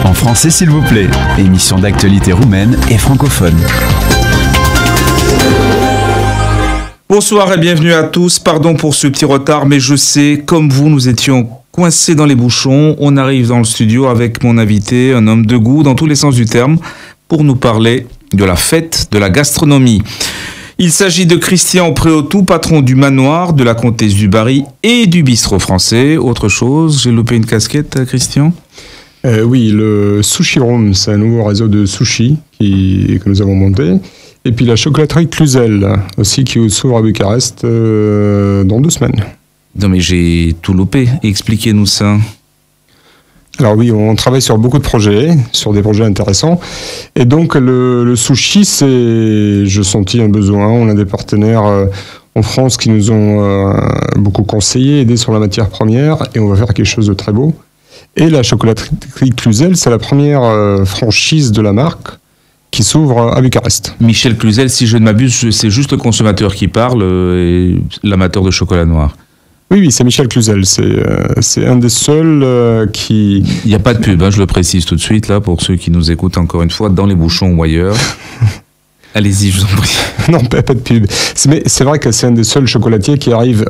En français s'il vous plaît, émission d'actualité roumaine et francophone. Bonsoir et bienvenue à tous. Pardon pour ce petit retard, mais je sais, comme vous, nous étions coincés dans les bouchons. On arrive dans le studio avec mon invité, un homme de goût dans tous les sens du terme, pour nous parler de la fête de la gastronomie. Il s'agit de Christian Préautou, patron du manoir, de la Comtesse du Barry et du bistrot français. Autre chose, j'ai loupé une casquette, Christian ? Oui, le Sushi Room, c'est un nouveau réseau de sushi que nous avons monté. Et puis la chocolaterie Cluzel, aussi, qui s'ouvre à Bucarest dans 2 semaines. Non mais j'ai tout loupé, expliquez-nous ça. Alors oui, on travaille sur beaucoup de projets, sur des projets intéressants. Et donc le sushi, je sentis un besoin. On a des partenaires en France qui nous ont beaucoup conseillé, aidé sur la matière première, et on va faire quelque chose de très beau. Et la chocolaterie Cluzel, c'est la première franchise de la marque qui s'ouvre à Bucarest. Michel Cluzel, si je ne m'abuse, c'est juste le consommateur qui parle et l'amateur de chocolat noir. Oui, c'est Michel Cluzel. C'est un des seuls qui... Il n'y a pas de pub, je le précise tout de suite, là, pour ceux qui nous écoutent encore une fois, dans les bouchons ou ailleurs. Allez-y, je vous en prie. Non, pas de pub. Mais c'est vrai que c'est un des seuls chocolatiers qui arrive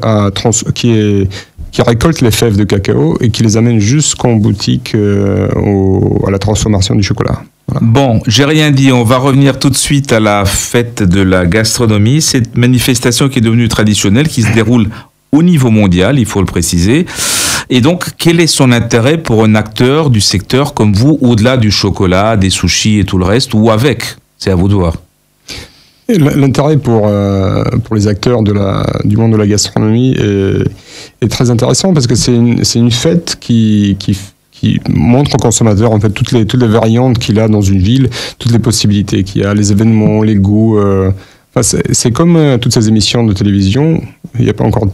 qui récolte les fèves de cacao et qui les amène jusqu'en boutique à la transformation du chocolat. Voilà. Bon, j'ai rien dit, on va revenir tout de suite à la fête de la gastronomie, cette manifestation qui est devenue traditionnelle, qui se déroule au niveau mondial, il faut le préciser. Et donc, quel est son intérêt pour un acteur du secteur comme vous, au-delà du chocolat, des sushis et tout le reste, ou avec ? C'est à vous de voir. Et l'intérêt pour les acteurs du monde de la gastronomie est très intéressant parce que c'est une fête qui montre au consommateur en fait toutes les variantes qu'il a dans une ville, toutes les possibilités qu'il y a, les événements, les goûts. C'est comme toutes ces émissions de télévision. Il n'y a pas encore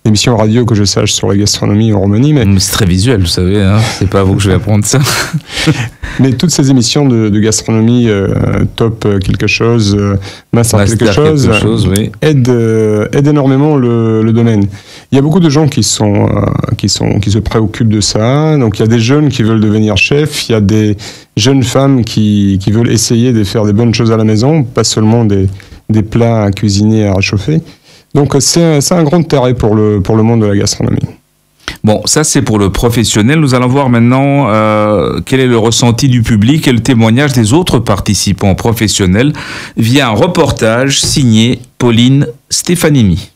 d'émissions radio que je sache sur la gastronomie en Roumanie. Mais c'est très visuel, vous savez. C'est pas à vous que je vais apprendre ça. Mais toutes ces émissions de gastronomie, top quelque chose, master quelque chose oui. aident énormément le domaine. Il y a beaucoup de gens qui se préoccupent de ça. Donc il y a des jeunes qui veulent devenir chefs, il y a des jeunes femmes qui veulent essayer de faire des bonnes choses à la maison, pas seulement des plats à cuisiner, à réchauffer. Donc c'est un grand intérêt pour le monde de la gastronomie. Bon, ça c'est pour le professionnel. Nous allons voir maintenant quel est le ressenti du public et le témoignage des autres participants professionnels via un reportage signé Pauline Stefanini.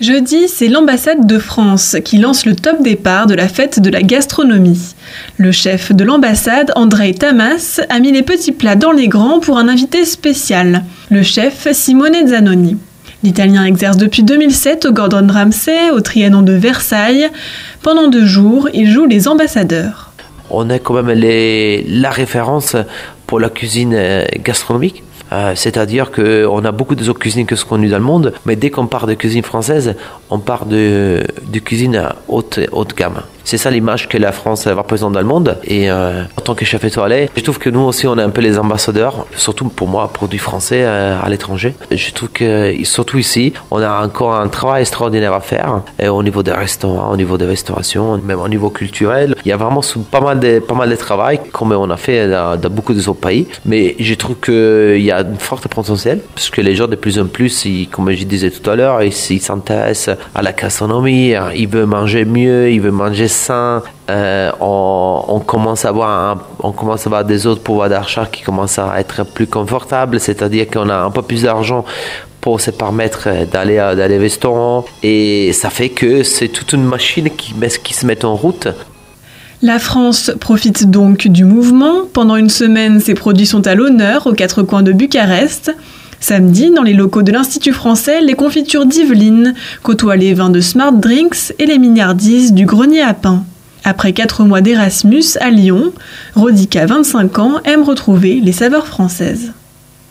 Jeudi, c'est l'ambassade de France qui lance le top départ de la fête de la gastronomie. Le chef de l'ambassade, Andrei Tamas, a mis les petits plats dans les grands pour un invité spécial, le chef Simone Zanoni. L'Italien exerce depuis 2007 au Gordon Ramsay, au Trianon de Versailles. Pendant 2 jours, il joue les ambassadeurs. On est quand même la référence pour la cuisine gastronomique. C'est-à-dire qu'on a beaucoup d'autres cuisines que ce qu'on a dans le monde, mais dès qu'on parle de cuisine française, on parle de cuisine haute gamme. C'est ça l'image que la France représente dans le monde. Et en tant que chef étoilé, je trouve que nous aussi, on est un peu les ambassadeurs, surtout pour moi, produits français à l'étranger. Je trouve que, surtout ici, on a encore un travail extraordinaire à faire au niveau des restaurants, au niveau des restaurations, même au niveau culturel. Il y a vraiment pas mal de travail, comme on a fait dans beaucoup d'autres pays. Mais je trouve qu'il y a une forte potentiel, parce que les gens, de plus en plus, comme je disais tout à l'heure, ils s'intéressent à la gastronomie, ils veulent manger mieux, ils veulent manger sain. On commence à avoir des autres pouvoirs d'achat qui commencent à être plus confortables, c'est-à-dire qu'on a un peu plus d'argent pour se permettre d'aller dans les restaurants, et ça fait que c'est toute une machine qui se met en route. La France profite donc du mouvement. Pendant une semaine, ses produits sont à l'honneur aux 4 coins de Bucarest. Samedi, dans les locaux de l'Institut français, les confitures d'Yveline côtoient les vins de Smart Drinks et les mignardises du grenier à pain. Après 4 mois d'Erasmus à Lyon, Rodica, 25 ans, aime retrouver les saveurs françaises.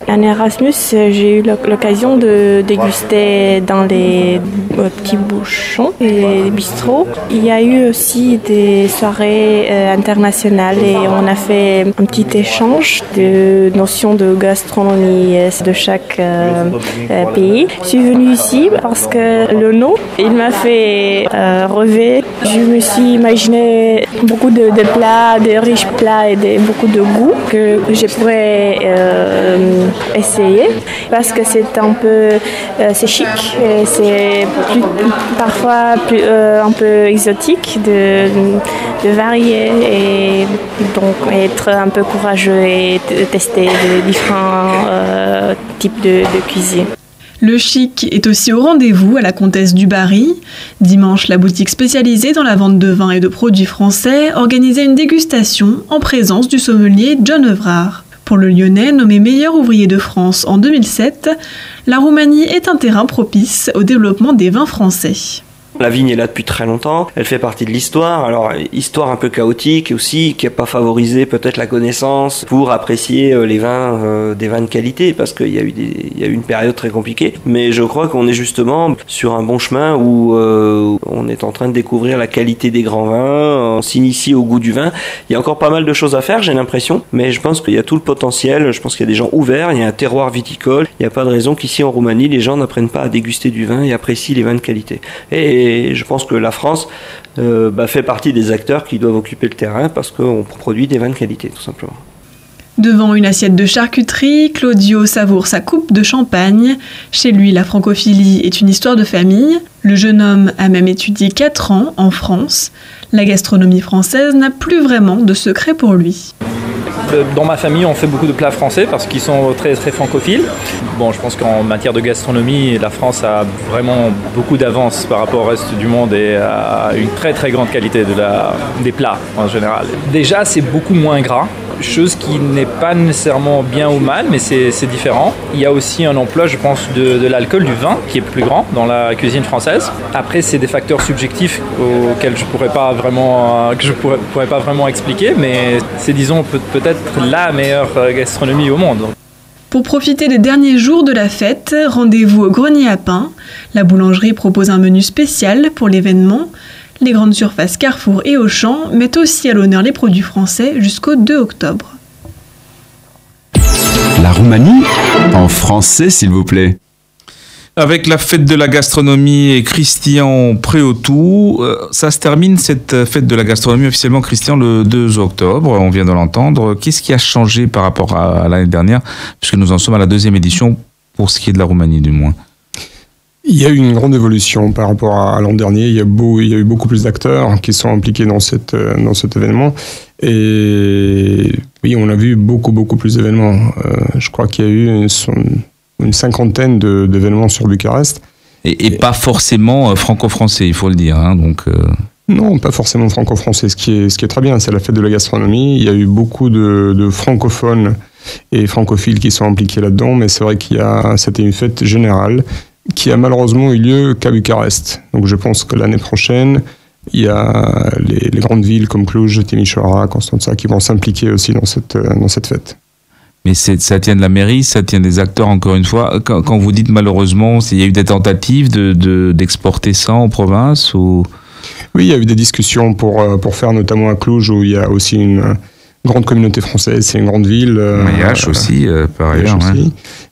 En Erasmus, j'ai eu l'occasion de déguster dans les petits bouchons et les bistrots. Il y a eu aussi des soirées internationales et on a fait un petit échange de notions de gastronomie de chaque pays. Je suis venue ici parce que le nom, il m'a fait rêver. Je me suis imaginé beaucoup de plats, de riches plats et beaucoup de goûts que je pourrais essayer parce que c'est un peu c'est chic et c'est parfois un peu exotique de varier et donc être un peu courageux et tester de différents types de cuisine. Le chic est aussi au rendez-vous à la Comtesse du Barry. Dimanche, la boutique spécialisée dans la vente de vins et de produits français organisait une dégustation en présence du sommelier John Evrard. Pour le Lyonnais, nommé meilleur ouvrier de France en 2007, la Roumanie est un terrain propice au développement des vins français. La vigne est là depuis très longtemps, elle fait partie de l'histoire, alors histoire un peu chaotique aussi, qui n'a pas favorisé peut-être la connaissance pour apprécier les vins, des vins de qualité, parce qu'il y a eu une période très compliquée. Mais je crois qu'on est justement sur un bon chemin où on est en train de découvrir la qualité des grands vins, on s'initie au goût du vin. Il y a encore pas mal de choses à faire, j'ai l'impression, mais je pense qu'il y a tout le potentiel, je pense qu'il y a des gens ouverts, il y a un terroir viticole, il n'y a pas de raison qu'ici en Roumanie, les gens n'apprennent pas à déguster du vin et apprécient les vins de qualité. Et je pense que la France fait partie des acteurs qui doivent occuper le terrain parce qu'on produit des vins de qualité, tout simplement. Devant une assiette de charcuterie, Claudio savoure sa coupe de champagne. Chez lui, la francophilie est une histoire de famille. Le jeune homme a même étudié 4 ans en France. La gastronomie française n'a plus vraiment de secret pour lui. Dans ma famille, on fait beaucoup de plats français parce qu'ils sont très, très francophiles. Bon, je pense qu'en matière de gastronomie, la France a vraiment beaucoup d'avance par rapport au reste du monde et a une très, très grande qualité des plats en général. Déjà, c'est beaucoup moins gras. Chose qui n'est pas nécessairement bien ou mal, mais c'est différent. Il y a aussi un emploi, je pense, de l'alcool, du vin, qui est plus grand dans la cuisine française. Après, c'est des facteurs subjectifs auxquels je pourrais pas vraiment expliquer, mais c'est, disons, peut-être la meilleure gastronomie au monde. Pour profiter des derniers jours de la fête, rendez-vous au Grenier à Pain. La boulangerie propose un menu spécial pour l'événement. Les grandes surfaces Carrefour et Auchan mettent aussi à l'honneur les produits français jusqu'au 2 octobre. La Roumanie, en français s'il vous plaît. Avec la fête de la gastronomie et Christian Préautou, ça se termine cette fête de la gastronomie officiellement, Christian, le 2 octobre, on vient de l'entendre. Qu'est-ce qui a changé par rapport à l'année dernière, puisque nous en sommes à la 2e édition, pour ce qui est de la Roumanie du moins? Il y a eu une grande évolution par rapport à l'an dernier. Il y a eu beaucoup plus d'acteurs qui sont impliqués dans cet événement. Et oui, on a vu beaucoup plus d'événements. Je crois qu'il y a eu une cinquantaine d'événements sur Bucarest. Et pas forcément franco-français, il faut le dire. Hein, donc, Non, pas forcément franco-français. Ce qui est très bien, c'est la fête de la gastronomie. Il y a eu beaucoup de francophones et francophiles qui sont impliqués là-dedans. Mais c'est vrai c'était une fête générale qui a malheureusement eu lieu qu'à Bucarest. Donc je pense que l'année prochaine, il y a les grandes villes comme Cluj, Timișoara, Constanța qui vont s'impliquer aussi dans cette fête. Mais ça tient de la mairie, ça tient des acteurs, encore une fois. Quand vous dites malheureusement, il y a eu des tentatives d'exporter ça en province ou... Oui, il y a eu des discussions pour faire notamment à Cluj où il y a aussi une grande communauté française, c'est une grande ville. Mayache aussi, par ailleurs. Ouais.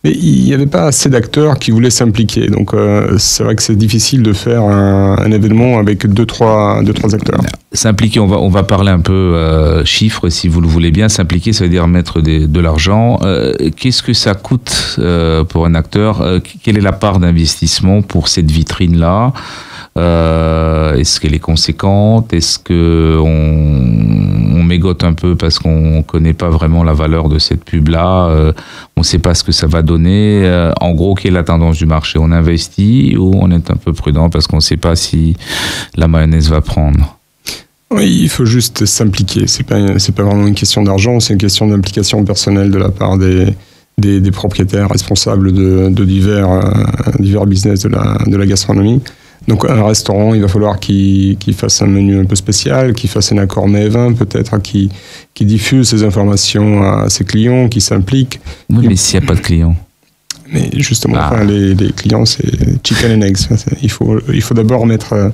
Mais il n'y avait pas assez d'acteurs qui voulaient s'impliquer. Donc c'est vrai que c'est difficile de faire un événement avec deux, trois acteurs. S'impliquer, on va parler un peu chiffres, si vous le voulez bien. S'impliquer, ça veut dire mettre de l'argent. Qu'est-ce que ça coûte pour un acteur? Quelle est la part d'investissement pour cette vitrine-là? Est-ce qu'elle est conséquente? Est-ce qu'on mégote un peu parce qu'on ne connaît pas vraiment la valeur de cette pub-là? On ne sait pas ce que ça va donner. En gros, quelle est la tendance du marché? On investit ou on est un peu prudent parce qu'on ne sait pas si la mayonnaise va prendre? Oui, il faut juste s'impliquer. C'est pas vraiment une question d'argent, c'est une question d'implication personnelle de la part des propriétaires responsables de divers business de la gastronomie. Donc un restaurant, il va falloir qu'il fasse un menu un peu spécial, qu'il fasse un accord mets-vin peut-être, qui diffuse ces informations à ses clients, qui s'implique. Oui, mais s'il n'y a pas de clients. Mais justement, les clients, c'est chicken and eggs. Il faut d'abord mettre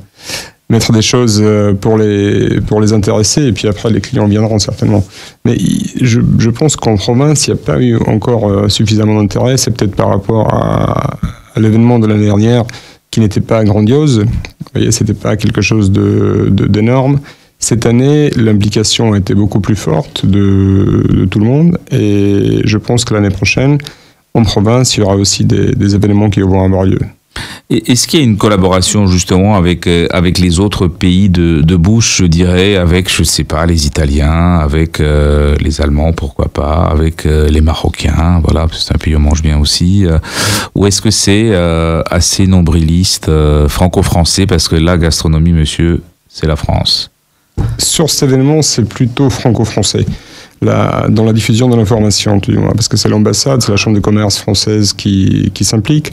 des choses pour les intéresser, et puis après les clients viendront certainement. Mais je pense qu'en province, il n'y a pas eu encore suffisamment d'intérêt. C'est peut-être par rapport à l'événement de l'année dernière, qui n'était pas grandiose. Vous voyez, c'était pas quelque chose d'énorme. Cette année, l'implication a été beaucoup plus forte de tout le monde, et je pense que l'année prochaine, en province, il y aura aussi des événements qui vont avoir lieu. Et est-ce qu'il y a une collaboration justement avec les autres pays de bouche, je dirais, avec, je sais pas, les Italiens, avec les Allemands, pourquoi pas, avec les Marocains, voilà, parce que c'est un pays où on mange bien aussi, ou est-ce que c'est assez nombriliste, franco-français, parce que la gastronomie, monsieur, c'est la France? Sur cet événement, c'est plutôt franco-français. Dans la diffusion de l'information, parce que c'est l'ambassade, c'est la chambre de commerce française qui s'implique.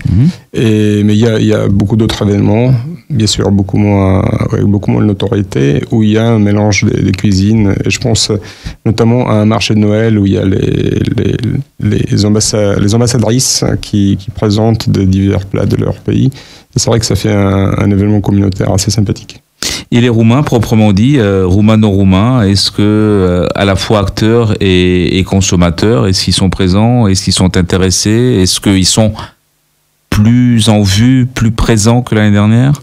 Mais il y a beaucoup d'autres événements, bien sûr beaucoup moins de notoriété, où il y a un mélange des cuisines. Et je pense notamment à un marché de Noël où il y a les ambassadrices qui présentent des divers plats de leur pays. Et c'est vrai que ça fait un événement communautaire assez sympathique. Et les Roumains, proprement dit, Roumano-Roumains, est-ce que à la fois acteurs et consommateurs, est-ce qu'ils sont présents, est-ce qu'ils sont intéressés, est-ce qu'ils sont plus en vue, plus présents que l'année dernière?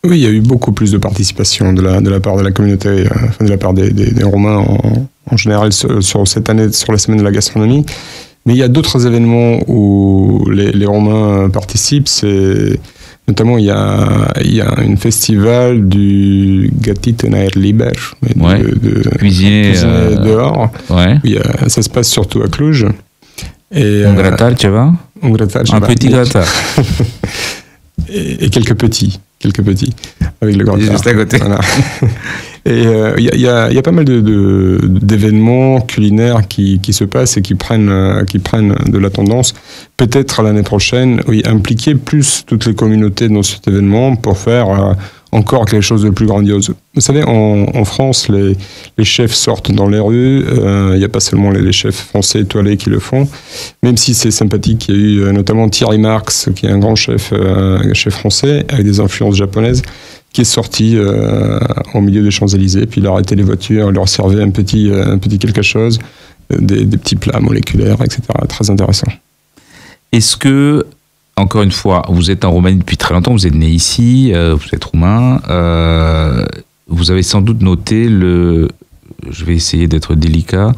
Oui, il y a eu beaucoup plus de participation de la part de la communauté, de la part des Roumains en général sur cette année, sur la semaine de la gastronomie. Mais il y a d'autres événements où les Roumains participent. Notamment, il y a un festival du Gatitenaer Liber, de cuisiner dehors. Ouais. Ça se passe surtout à Cluj. Un gratin, tu vas? Un gratin, un petit gratin. Et quelques petits, avec le gratin. Juste à côté. Voilà. Et il y a pas mal d'événements culinaires qui se passent et qui prennent de la tendance. Peut-être l'année prochaine, impliquer plus toutes les communautés dans cet événement pour faire encore quelque chose de plus grandiose. Vous savez, en France, les chefs sortent dans les rues. Il n'y a pas seulement les chefs français étoilés qui le font. Même si c'est sympathique, il y a eu notamment Thierry Marx, qui est un grand chef français, avec des influences japonaises, qui est sorti au milieu des Champs-Élysées, puis il a arrêté les voitures, il leur servait un petit quelque chose, des petits plats moléculaires, etc. Très intéressant. Est-ce que, encore une fois, vous êtes en Roumanie depuis très longtemps, vous êtes né ici, vous êtes roumain, vous avez sans doute noté je vais essayer d'être délicat,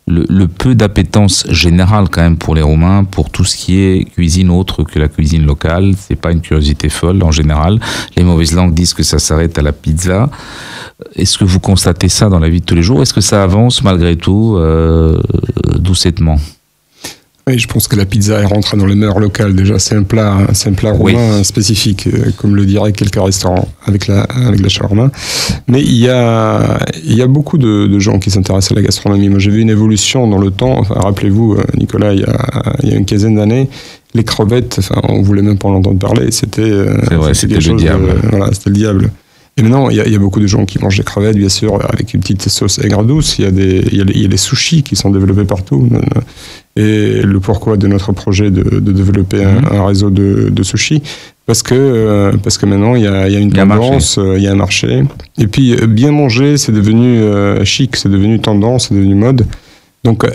le peu d'appétence générale quand même pour les Roumains, pour tout ce qui est cuisine autre que la cuisine locale. C'est pas une curiosité folle en général. Les mauvaises langues disent que ça s'arrête à la pizza. Est-ce que vous constatez ça dans la vie de tous les jours? Est-ce que ça avance malgré tout doucettement? Oui, je pense que la pizza est rentrée dans les mœurs locales déjà. C'est un plat roumain spécifique, comme le diraient quelques restaurants avec la shawarma. Mais il y a beaucoup de gens qui s'intéressent à la gastronomie. Moi, j'ai vu une évolution dans le temps. Enfin, rappelez-vous, Nicolas, il y a une quinzaine d'années, les crevettes, on voulait même pas en entendre parler. C'était le diable. C'était le diable. Et maintenant, il y a beaucoup de gens qui mangent des crevettes, bien sûr, avec une petite sauce aigre douce. Il y a les sushis qui sont développés partout. Et le pourquoi de notre projet de développer un réseau de sushis, parce que maintenant il y a une tendance, il y a un marché. Et puis bien manger, c'est devenu chic, c'est devenu tendance, c'est devenu mode. Donc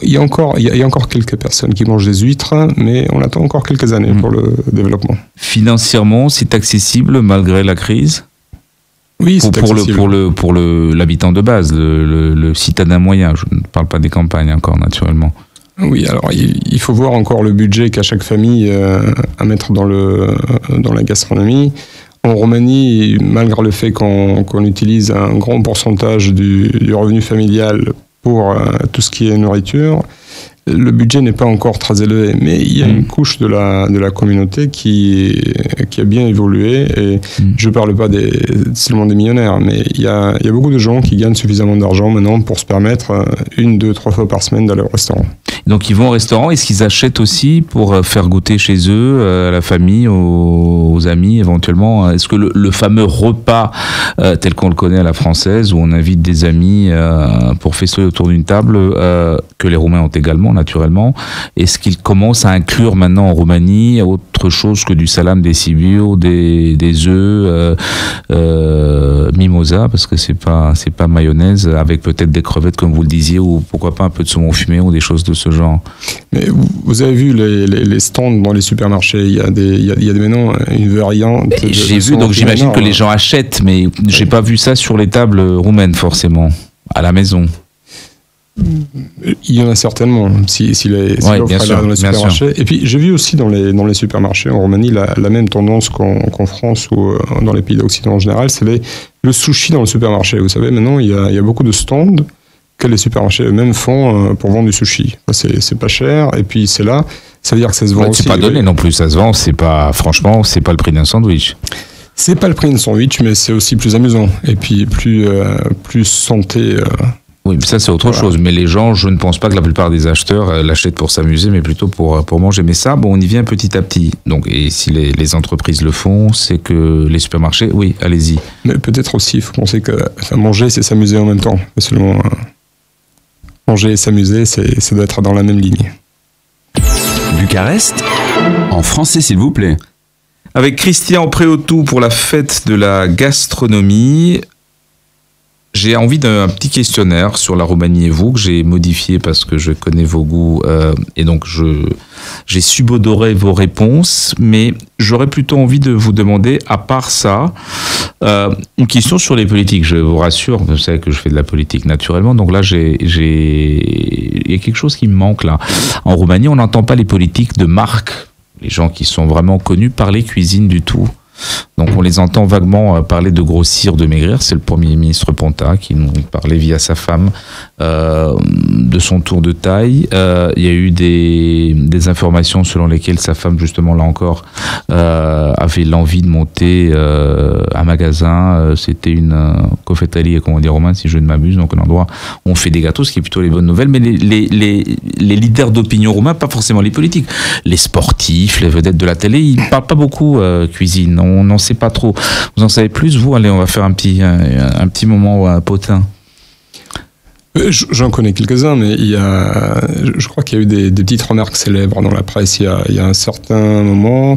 il y a encore quelques personnes qui mangent des huîtres, mais on attend encore quelques années pour le développement. Financièrement, c'est accessible malgré la crise? Oui, c'est accessible. Pour l'habitant de base, le citadin moyen. Je ne parle pas des campagnes encore, naturellement. Oui, alors il faut voir encore le budget qu'a chaque famille à mettre dans la gastronomie. En Roumanie, malgré le fait qu'on utilise un grand pourcentage du revenu familial pour tout ce qui est nourriture, le budget n'est pas encore très élevé, mais il y a une couche de la communauté qui a bien évolué, et je ne parle pas seulement des millionnaires, mais il y a beaucoup de gens qui gagnent suffisamment d'argent maintenant pour se permettre 1, 2, 3 fois par semaine d'aller au restaurant. Donc ils vont au restaurant. Est-ce qu'ils achètent aussi pour faire goûter chez eux, à la famille, aux amis éventuellement? Est-ce que le fameux repas tel qu'on le connaît à la française, où on invite des amis pour festoyer autour d'une table, que les Roumains ont également naturellement, est-ce qu'ils commencent à inclure maintenant en Roumanie autre chose que du salam, des sibiu, des œufs, mimosa, parce que c'est pas mayonnaise, avec peut-être des crevettes comme vous le disiez, ou pourquoi pas un peu de saumon fumé ou des choses de ce genre. Mais vous avez vu les stands dans les supermarchés, il y a maintenant une variante. J'ai vu, donc j'imagine que les gens achètent, mais j'ai pas vu ça sur les tables roumaines forcément, à la maison. Il y en a certainement, si l'offre est là dans les supermarchés. Et puis j'ai vu aussi dans les supermarchés en Roumanie la même tendance qu'en France ou dans les pays d'Occident en général, c'est le sushi dans le supermarché. Vous savez, maintenant il y a beaucoup de stands que les supermarchés eux-mêmes font pour vendre du sushi. C'est pas cher, et puis c'est là, ça veut dire que ça se vend aussi. C'est pas donné non plus, ça se vend, franchement, c'est pas le prix d'un sandwich. C'est pas le prix d'un sandwich, mais c'est aussi plus amusant, et puis plus santé. Oui, mais ça c'est autre chose. Mais les gens, je ne pense pas que la plupart des acheteurs l'achètent pour s'amuser, mais plutôt pour manger. Mais ça, on y vient petit à petit. Donc, et si les entreprises le font, c'est que les supermarchés, oui, allez-y. Mais peut-être aussi, il faut penser que manger, c'est s'amuser en même temps. Seulement, manger et s'amuser, ça doit être dans la même ligne. Bucarest, en français s'il vous plaît. Avec Christian Préautou pour la fête de la gastronomie. J'ai envie d'un petit questionnaire sur la Roumanie et vous, que j'ai modifié parce que je connais vos goûts et donc j'ai subodoré vos réponses, mais j'aurais plutôt envie de vous demander, à part ça, une question sur les politiques. Je vous rassure, vous savez que je fais de la politique naturellement, donc là il y a quelque chose qui me manque là. En Roumanie, on n'entend pas les politiques de marque, les gens qui sont vraiment connus parler cuisine du tout. Donc on les entend vaguement parler de grossir, de maigrir. C'est le Premier ministre Ponta qui nous parlait via sa femme de son tour de taille. Il y a eu des informations selon lesquelles sa femme, justement là encore, avait l'envie de monter un magasin. C'était une cofetterie, comment dire, romaine, si je ne m'abuse, donc un endroit où on fait des gâteaux, ce qui est plutôt les bonnes nouvelles. Mais les leaders d'opinion roumains, pas forcément les politiques, les sportifs, les vedettes de la télé, ils ne parlent pas beaucoup cuisine. On n'en sait pas trop. Vous en savez plus, vous? Allez, on va faire un petit moment potin. J'en connais quelques-uns, mais je crois qu'il y a eu des petites remarques célèbres dans la presse. Il y a un certain moment,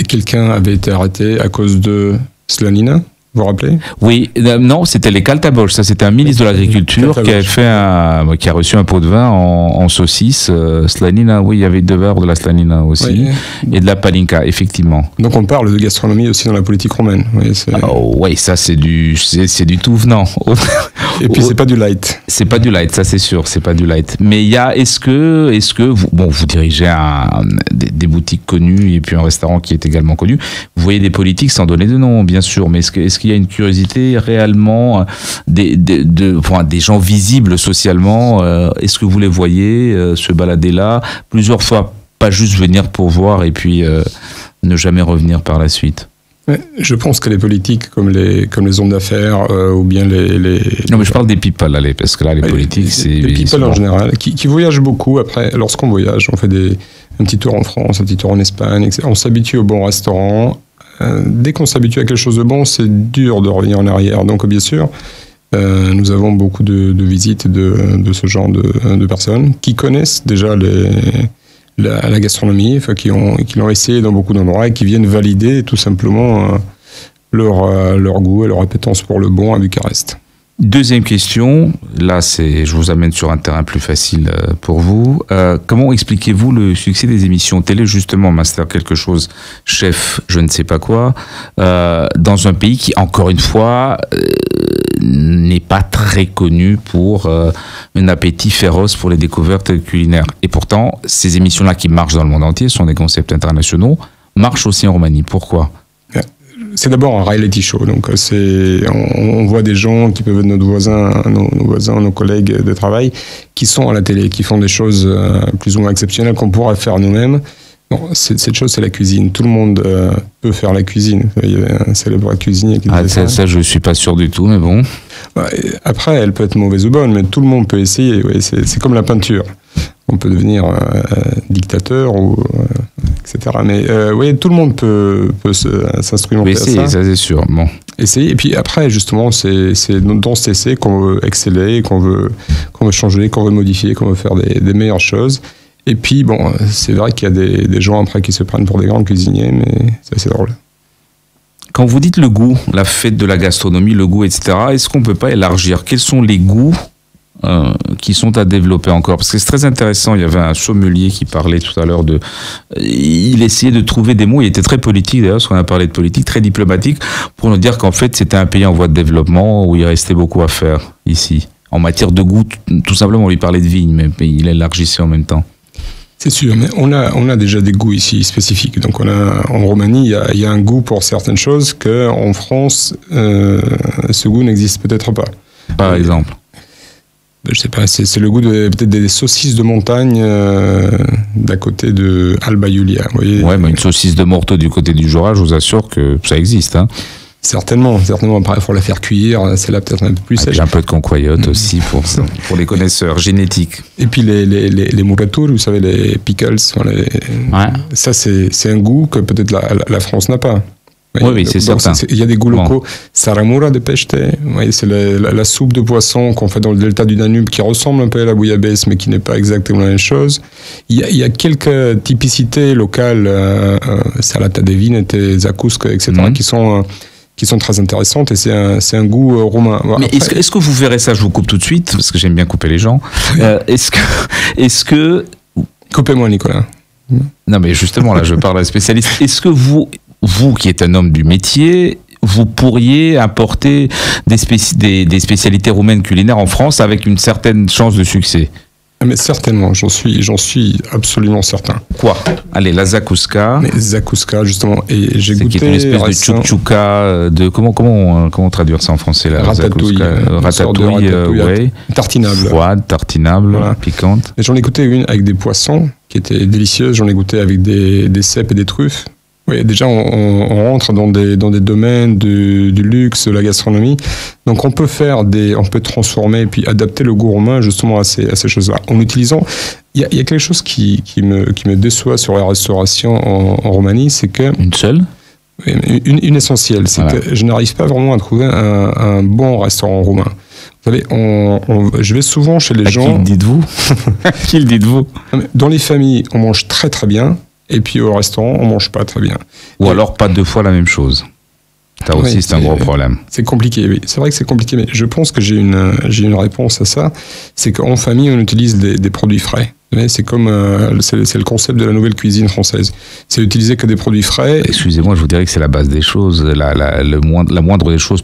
quelqu'un avait été arrêté à cause de slanina. Vous vous rappelez? Oui, non, c'était les Kaltabosh. Ça, c'était un ministre de l'Agriculture qui a reçu un pot de vin en saucisse. Slanina, oui, il y avait de la slanina aussi, et de la palinka, effectivement. Donc on parle de gastronomie aussi dans la politique roumaine. Oui, ça c'est du tout venant. Et puis c'est pas du light. C'est pas du light, ça c'est sûr, c'est pas du light. Mais il y a, est-ce que vous dirigez des boutiques connues et puis un restaurant qui est également connu. Vous voyez des politiques sans donner de nom, bien sûr, mais est-ce qu'il y a une curiosité réellement des gens visibles socialement? Est-ce que vous les voyez se balader là plusieurs fois, pas juste venir pour voir et puis ne jamais revenir par la suite? Je pense que les politiques, comme les hommes d'affaires ou bien les... Non, mais je parle des people, allez, parce que là, les politiques, c'est... Les people en général, qui voyagent beaucoup. Après, lorsqu'on voyage, on fait un petit tour en France, un petit tour en Espagne, etc. On s'habitue au bon restaurant. Dès qu'on s'habitue à quelque chose de bon, c'est dur de revenir en arrière. Donc, bien sûr, nous avons beaucoup de visites de ce genre de personnes qui connaissent déjà la gastronomie, qui l'ont essayé dans beaucoup d'endroits et qui viennent valider tout simplement leur goût et leur appétence pour le bon à Bucarest. Deuxième question, là je vous amène sur un terrain plus facile pour vous. Comment expliquez-vous le succès des émissions télé, justement, Master quelque chose, chef je ne sais pas quoi, dans un pays qui, encore une fois, n'est pas très connu pour un appétit féroce pour les découvertes culinaires. Et pourtant, ces émissions-là qui marchent dans le monde entier, sont des concepts internationaux, marchent aussi en Roumanie. Pourquoi ? C'est d'abord un reality show, donc on voit des gens qui peuvent être nos voisins, nos collègues de travail, qui sont à la télé, qui font des choses plus ou moins exceptionnelles qu'on pourra faire nous-mêmes. Non, cette chose, c'est la cuisine. Tout le monde peut faire la cuisine. Il y a un célèbre cuisinier qui disait ça, je suis pas sûr du tout, mais bon. Après, elle peut être mauvaise ou bonne, mais tout le monde peut essayer. Oui, c'est comme la peinture. on peut devenir dictateur ou etc. Mais oui, tout le monde peut s'instrumenter à ça. Ça c'est sûr. Bon. Essayer. Et puis après, justement, c'est dans cet essai qu'on veut exceller, qu'on veut changer, qu'on veut modifier, qu'on veut faire des meilleures choses. Et puis, bon, c'est vrai qu'il y a des gens après qui se prennent pour des grands cuisiniers, mais c'est assez drôle. Quand vous dites le goût, la fête de la gastronomie, le goût, etc., est-ce qu'on ne peut pas élargir? Quels sont les goûts qui sont à développer encore? Parce que c'est très intéressant. Il y avait un sommelier qui parlait tout à l'heure il essayait de trouver des mots. Il était très politique d'ailleurs, parce qu'on a parlé de politique, très diplomatique, pour nous dire qu'en fait c'était un pays en voie de développement où il restait beaucoup à faire ici. En matière de goût, tout simplement, on lui parlait de vigne, mais il élargissait en même temps. C'est sûr, mais on a déjà des goûts ici spécifiques. Donc en Roumanie, il y a un goût pour certaines choses qu'en France, ce goût n'existe peut-être pas. Par exemple? Je sais pas, c'est le goût peut-être des saucisses de montagne d'à côté de Alba Iulia. Vous voyez, mais une saucisse de morteau du côté du Jura, je vous assure que ça existe. Hein. Certainement. Après, il faut la faire cuire. C'est là peut-être un peu plus sèche. Un peu de concoyote aussi pour les connaisseurs génétiques. Et puis les muratur, vous savez, les pickles. Ça, c'est un goût que peut-être la France n'a pas. Oui, c'est certain. Il y a des goûts locaux. Saramura de Peste, c'est la soupe de poisson qu'on fait dans le delta du Danube qui ressemble un peu à la bouillabaisse, mais qui n'est pas exactement la même chose. Il y a quelques typicités locales, salata de vinete, zakuska, etc., qui sont très intéressantes, et c'est un goût roumain. Mais après, est-ce que vous verrez ça? Je vous coupe tout de suite, parce que j'aime bien couper les gens. Est-ce que... Coupez-moi, Nicolas. Non, mais justement, là, je parle à un spécialiste. Est-ce que vous qui êtes un homme du métier, vous pourriez importer des spécialités roumaines culinaires en France avec une certaine chance de succès? Mais certainement, j'en suis absolument certain. Quoi? Allez, la zakuska. Mais zakuska, justement, et j'ai goûté... C'est une espèce de tchouk-tchouka, comment traduire ça en français, la ratatouille. Ratatouille, ouais. Tartinable. Froide, tartinable, voilà. Piquante. Et j'en ai goûté une avec des poissons, qui étaient délicieuses. J'en ai goûté avec des cèpes et des truffes. Oui, déjà, on rentre dans des domaines du luxe, de la gastronomie. Donc, on peut transformer et puis adapter le goût roumain justement à ces choses-là. En utilisant, il y a quelque chose qui me déçoit sur la restauration en Roumanie, c'est que... Une seule? Une essentielle, c'est que je n'arrive pas vraiment à trouver un bon restaurant roumain. Vous savez, je vais souvent chez les gens... Qui le dites-vous? Qui le dites-vous? Dans les familles, on mange très très bien. Et puis au restaurant, on mange pas très bien. Ou alors pas 2 fois la même chose. Ça aussi, c'est un gros problème. C'est compliqué, oui. C'est vrai que c'est compliqué, mais je pense que j'ai une réponse à ça. C'est qu'en famille, on utilise des produits frais. C'est comme c'est le concept de la nouvelle cuisine française. C'est utiliser que des produits frais. Excusez-moi, je vous dirais que c'est la base des choses. La moindre des choses,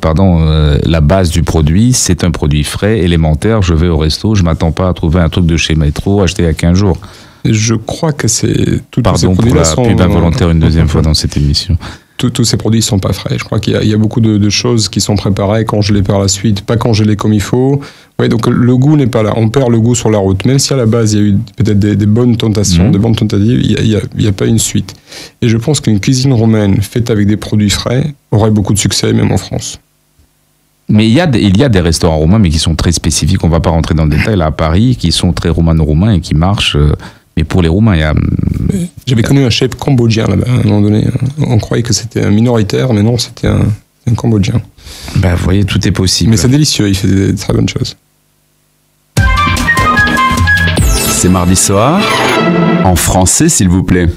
la base du produit, c'est un produit frais, élémentaire. Je vais au resto, je m'attends pas à trouver un truc de chez Métro acheté il y a 15 jours. Je crois que c'est... Pardon pour la pub involontaire une deuxième fois dans cette émission. Tous ces produits ne sont pas frais. Je crois qu'il y a beaucoup de choses qui sont préparées, congelées par la suite, pas congelées comme il faut. Ouais, donc le goût n'est pas là. On perd le goût sur la route. Même si à la base, il y a eu peut-être des bonnes tentations, des bonnes tentatives, il n'y a pas une suite. Et je pense qu'une cuisine roumaine faite avec des produits frais aurait beaucoup de succès, même en France. Mais il y a des restaurants roumains, mais qui sont très spécifiques. On ne va pas rentrer dans le détail, là, à Paris, qui sont très roumano-roumains et qui marchent... Mais pour les Roumains, il y a... J'avais connu un chef cambodgien là-bas, à un moment donné. On croyait que c'était un minoritaire, mais non, c'était un Cambodgien. Vous voyez, tout est possible. Mais c'est délicieux, il fait des très bonnes choses. C'est mardi soir. En français, s'il vous plaît.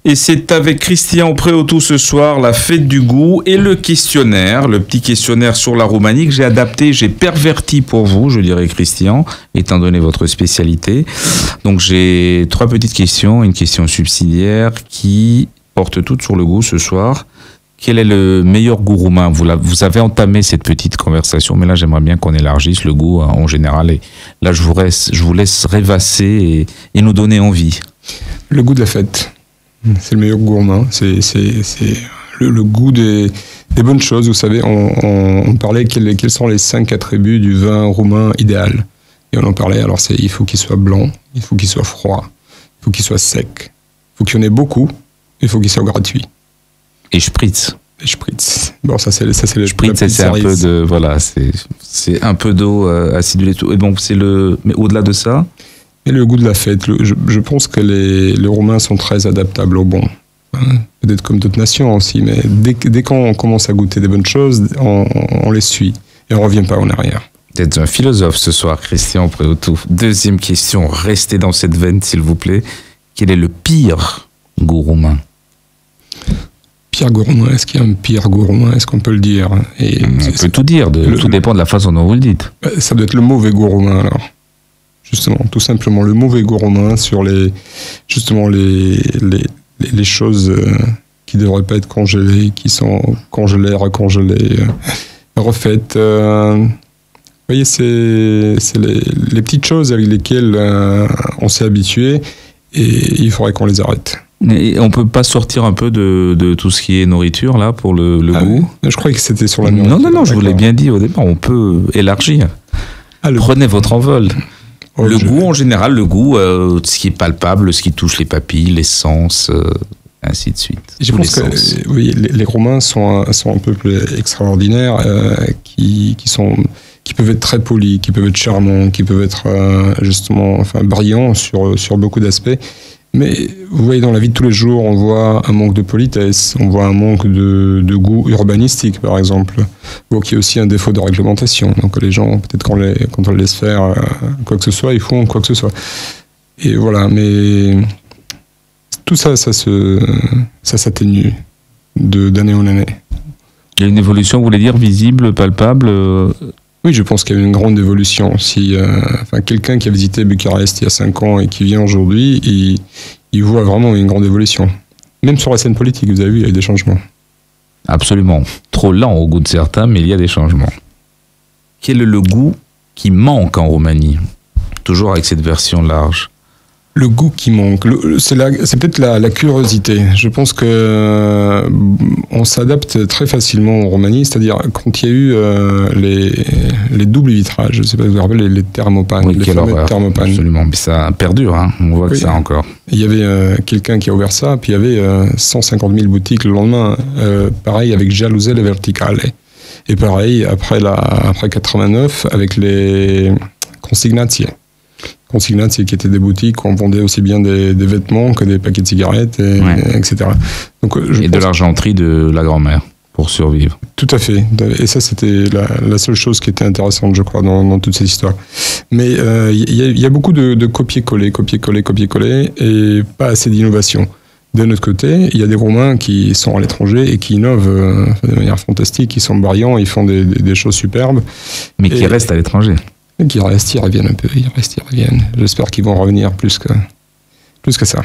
Et c'est avec Christian Préautou ce soir, la fête du goût et le questionnaire, le petit questionnaire sur la Roumanie que j'ai adapté, j'ai perverti pour vous, je dirais Christian, étant donné votre spécialité. Donc j'ai 3 petites questions, une question subsidiaire qui porte toutes sur le goût ce soir. Quel est le meilleur goût roumain? Vous avez entamé cette petite conversation, mais là j'aimerais bien qu'on élargisse le goût en général. Et là je vous laisse rêvasser et nous donner envie. Le goût de la fête. C'est le meilleur gourmand, c'est le goût des bonnes choses. Vous savez, on parlait quels sont les 5 attributs du vin roumain idéal. Et on en parlait, alors il faut qu'il soit blanc, il faut qu'il soit froid, il faut qu'il soit sec, il faut qu'il y en ait beaucoup, il faut qu'il soit gratuit. Et spritz. Et spritz. Bon, ça c'est le spritz, c'est un peu de... Voilà, c'est un peu d'eau acidulée. Et bon, mais au-delà de ça... Et le goût de la fête, je pense que les Roumains sont très adaptables au bon. Peut-être comme d'autres nations aussi, mais dès qu'on commence à goûter des bonnes choses, on les suit et on ne revient pas en arrière. Vous êtes un philosophe ce soir, Christian Préautou. Deuxième question, restez dans cette veine s'il vous plaît. Quel est le pire goût roumain? Pire goût roumain, est-ce qu'il y a un pire goût roumain? Est-ce qu'on peut le dire? On peut tout dire, tout dépend de la façon dont vous le dites. Ça doit être le mauvais goût roumain alors. Justement, tout simplement le mauvais goût roumain sur les choses qui ne devraient pas être congelées, qui sont congelées, recongelées, refaites. Vous voyez, c'est les petites choses avec lesquelles on s'est habitué et il faudrait qu'on les arrête. Et on ne peut pas sortir un peu de tout ce qui est nourriture, là, pour le goût? Je croyais que c'était sur la nourriture. Non, je vous l'ai bien dit au départ, on peut élargir. Prenez votre envol. Le goût, en général, ce qui est palpable, ce qui touche les papilles, les sens, ainsi de suite. Je pense que oui, les Roumains sont un peuple extraordinaire qui peuvent être très polis, qui peuvent être charmants, qui peuvent être brillants sur beaucoup d'aspects. Mais vous voyez, dans la vie de tous les jours, on voit un manque de politesse, on voit un manque de goût urbanistique, par exemple. On voit qu'il y a aussi un défaut de réglementation. Donc les gens, peut-être quand on les laisse faire quoi que ce soit, ils font quoi que ce soit. Et voilà, mais tout ça s'atténue d'année en année. Il y a une évolution, vous voulez dire, visible, palpable Oui, je pense qu'il y a une grande évolution. Si quelqu'un qui a visité Bucarest il y a 5 ans et qui vient aujourd'hui, il voit vraiment une grande évolution. Même sur la scène politique, vous avez vu, il y a des changements. Absolument. Trop lent au goût de certains, mais il y a des changements. Quel est le goût qui manque en Roumanie? Toujours avec cette version large. Le goût qui manque, c'est peut-être la curiosité. Je pense que on s'adapte très facilement en Roumanie, c'est-à-dire quand il y a eu les doubles vitrages, je ne sais pas si vous vous rappelez, les thermopanes, oui, les fameux thermopanes. Absolument, mais ça perdure, hein. On voit que ça encore. Il y avait quelqu'un qui a ouvert ça, puis il y avait 150 000 boutiques le lendemain, pareil avec Jaluzel et Verticale. Et pareil, après 89, avec les consignatiers. Consignatiers qui étaient des boutiques où on vendait aussi bien des vêtements que des paquets de cigarettes, etc. Donc, de l'argenterie de la grand-mère pour survivre. Tout à fait. Et ça, c'était la seule chose qui était intéressante, je crois, dans toute cette histoire. Mais il y a beaucoup de copier-coller, et pas assez d'innovation. D'un autre côté, il y a des Roumains qui sont à l'étranger et qui innovent de manière fantastique, qui sont brillants, ils font des choses superbes. Mais qui restent à l'étranger. Mais qui restent, ils reviennent un peu, ils reviennent. J'espère qu'ils vont revenir plus que ça.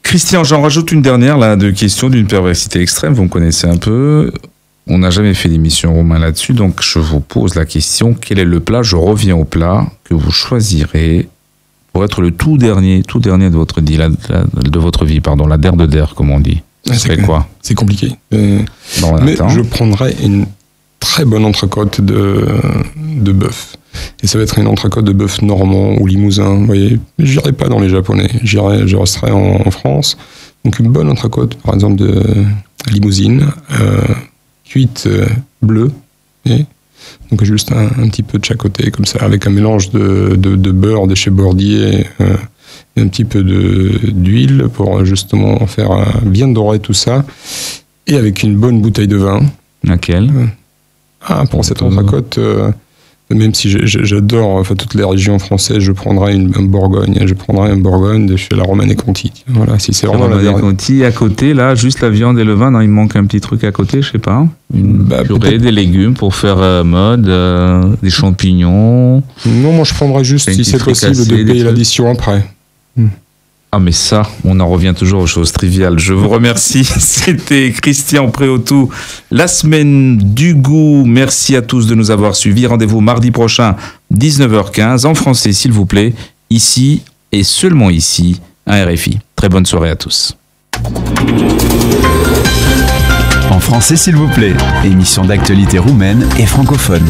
Christian, j'en rajoute une dernière là, de questions d'une perversité extrême, vous me connaissez un peu. On n'a jamais fait d'émission roumain là-dessus, donc je vous pose la question, quel est le plat, je reviens au plat, que vous choisirez pour être le tout dernier de votre vie, la der de der, comme on dit. Ce serait quoi? C'est compliqué. Mais je prendrais une très bonne entrecôte de bœuf. Et ça va être une entrecôte de bœuf normand ou limousin. Vous voyez, j'irai pas dans les japonais. Je resterai en France. Donc une bonne entrecôte, par exemple de limousine, cuite bleue. Donc juste un petit peu de chaque côté, comme ça, avec un mélange de beurre de chez Bordier, et un petit peu d'huile pour justement faire bien dorer tout ça. Et avec une bonne bouteille de vin. Laquelle? Pour cette entrecôte, même si j'adore toutes les régions françaises, je prendrais un Bourgogne. Je prendrais un Bourgogne de chez la Romanée Conti. Voilà, si c'est vraiment la Conti à côté, là, juste la viande et le vin. Non, il me manque un petit truc à côté, je sais pas. Une purée, des légumes pour faire mode, des champignons. Non, moi je prendrais juste, si c'est possible, de payer l'addition après. Ah mais ça, on en revient toujours aux choses triviales. Je vous remercie. C'était Christian Préautou, la semaine du goût. Merci à tous de nous avoir suivis. Rendez-vous mardi prochain, 19h15, en français s'il vous plaît, ici et seulement ici, à RFI. Très bonne soirée à tous. En français s'il vous plaît, émission d'actualité roumaine et francophone.